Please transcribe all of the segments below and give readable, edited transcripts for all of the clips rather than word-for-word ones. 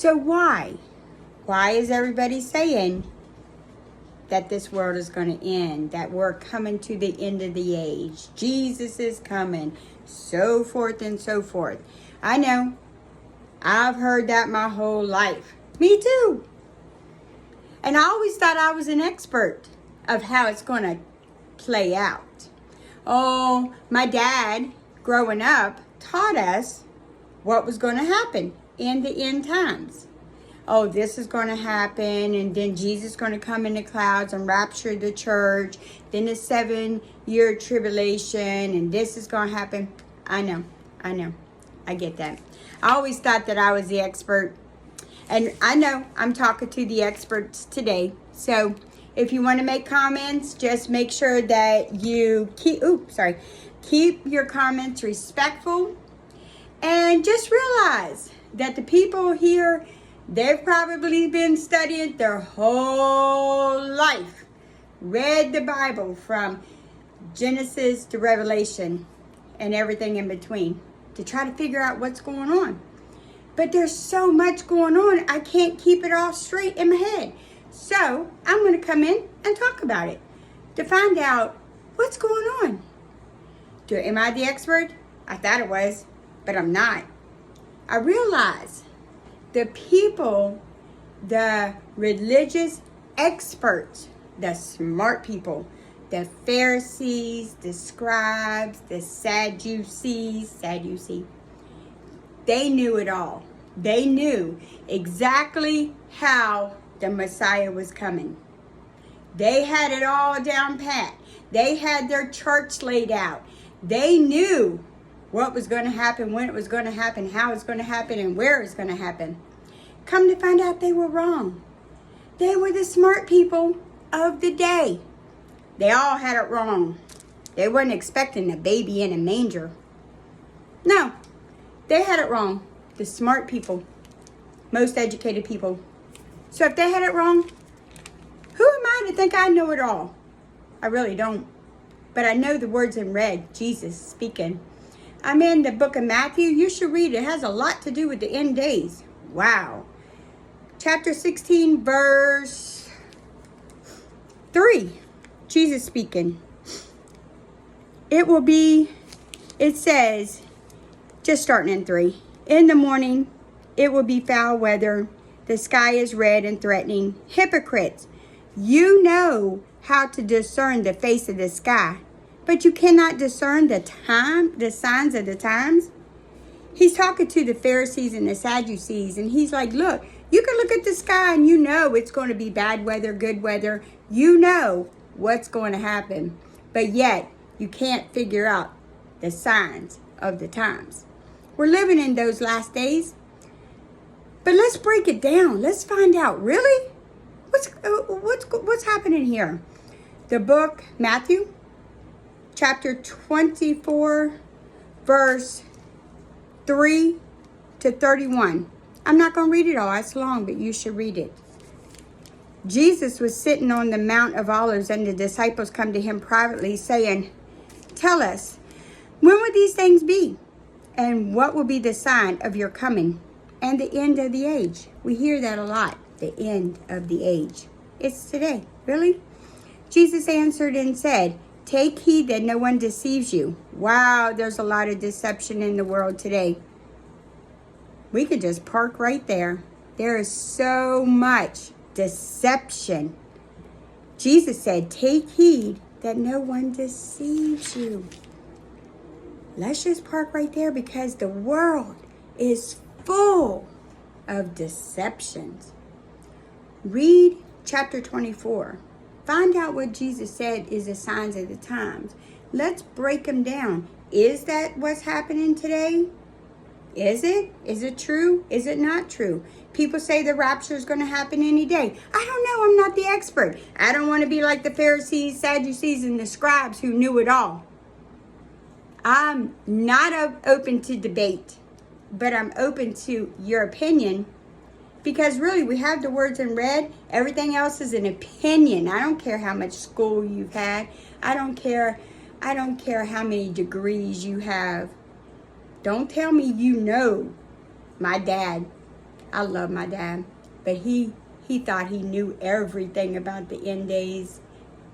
So why? Why is everybody saying that this world is going to end, that we're coming to the end of the age, Jesus is coming, so forth and so forth? I know. I've heard that my whole life. Me too. And I always thought I was an expert of how it's going to play out. Oh, my dad, growing up, taught us what was going to happen in the end times. Oh, this is going to happen, and then Jesus is going to come in the clouds and rapture the church, then the 7-year tribulation, and this is going to happen. I know. I get that. I always thought that I was the expert, and I know I'm talking to the experts today. So if you want to make comments, just make sure that you keep your comments respectful, and just realize that the people here, they've probably been studying their whole life, read the Bible from Genesis to Revelation and everything in between to try to figure out what's going on. But there's so much going on, I can't keep it all straight in my head. So I'm going to come in and talk about it to find out what's going on. Am I the expert? I thought it was, but I'm not. I realize the people, the religious experts, the smart people, the Pharisees, the scribes, the Sadducees, they knew it all. They knew exactly how the Messiah was coming. They had it all down pat. They had their charts laid out. They knew what was going to happen, when it was going to happen, how it's going to happen, and where it's going to happen. Come to find out they were wrong. They were the smart people of the day. They all had it wrong. They weren't expecting a baby in a manger. No, they had it wrong. The smart people, most educated people. So if they had it wrong, who am I to think I know it all? I really don't. But I know the words in red, Jesus speaking. I'm in the book of Matthew. You should read it. It has a lot to do with the end days. Wow. Chapter 16, verse 3. Jesus speaking. It says, just starting in 3. In the morning, it will be foul weather. The sky is red and threatening. Hypocrites, you know how to discern the face of the sky, but you cannot discern the signs of the times. He's talking to the Pharisees and the Sadducees, and he's like, look, you can look at the sky and you know it's going to be bad weather, good weather. You know what's going to happen, but yet you can't figure out the signs of the times. We're living in those last days, but let's break it down. Let's find out, really, what's happening here. The book, Matthew, chapter 24, verse 3 to 31. I'm not going to read it all. It's long, but you should read it. Jesus was sitting on the Mount of Olives, and the disciples come to him privately, saying, tell us, when will these things be? And what will be the sign of your coming and the end of the age? We hear that a lot, the end of the age. It's today. Really? Jesus answered and said, take heed that no one deceives you. Wow, there's a lot of deception in the world today. We could just park right there. There is so much deception. Jesus said, take heed that no one deceives you. Let's just park right there, because the world is full of deceptions. Read chapter 24. Find out what Jesus said is the signs of the times. Let's break them down. Is that what's happening today? Is it? Is it true? Is it not true? People say the rapture is going to happen any day. I don't know. I'm not the expert. I don't want to be like the Pharisees, Sadducees, and the scribes who knew it all. I'm not open to debate, but I'm open to your opinion, because really we have the words in red. Everything else is an opinion. I don't care how much school you've had. I don't care how many degrees you have. Don't tell me you know my dad. I love my dad, but he thought he knew everything about the end days.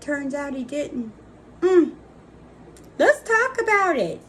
Turns out he didn't. Let's talk about it.